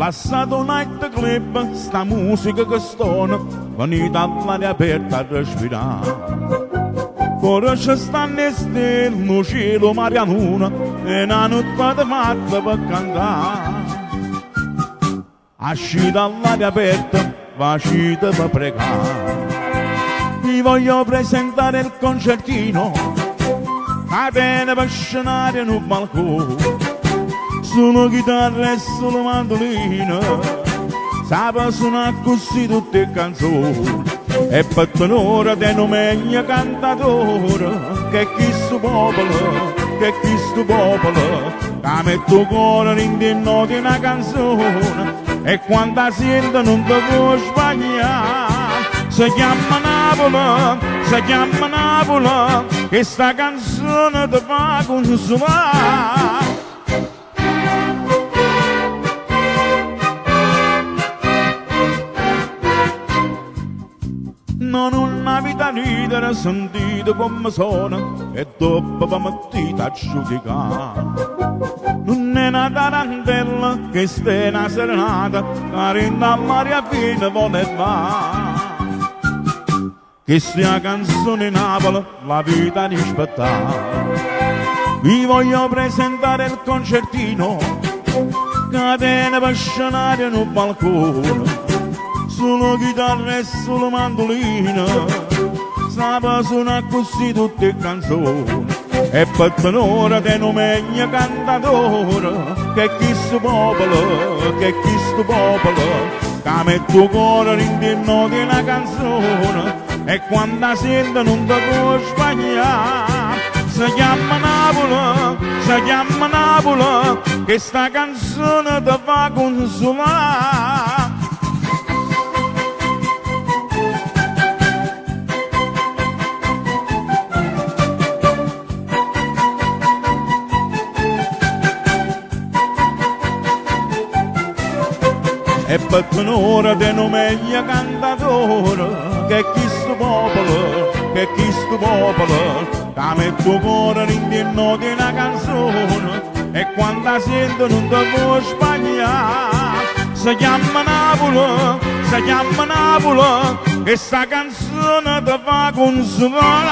passato un night club, sta musica che stona, venite all'aria aperta a respirare. Ora ci stanno le stelle, il cielo, mare e luna, e una notte di matta per cantare. Asci dall'aria aperta, vacita per pregare. Vi voglio presentare il concertino, catene per scenare in un balcone. Solo chitarra e solo mandolina, sape suonare così tutte le canzoni. E per tenore te non meglio cantatore, che chi sto popolo, che chi sto popolo, che mette il cuore in di noti una canzone, e quando la sento non ti può sbagliare. Si chiama Napoli, si chiama Napoli, che sta canzone ti fa consolare. Non una vita ridere sentito come sono e dopo va mattita a giudicare. Non è una tarantella che stia una serenata, carina a Maria Fine vuole va. Che sia canzone Napoli, la vita di spettacolo. Vi voglio presentare il concertino, catene per scenare in un balcone. Solo chitarra e solo mandolina, sape suonare così tutte le canzoni. E per tenore te non meglio cantatore, che chi sto popolo, che chi sto popolo, che mette il cuore in di noti una canzone, e quando la sento non ti può sbagliare. Si chiama Napoli, si chiama Napoli, che sta canzone ti fa consolare. E per tenore te non meglio cantatore, che chi sto popolo, che chi sto popolo, che mette il cuore in di noti una canzone, e quando la sento non ti può sbagliare. Si chiama Napoli, si chiama Napoli, e sta canzone ti fa consolare.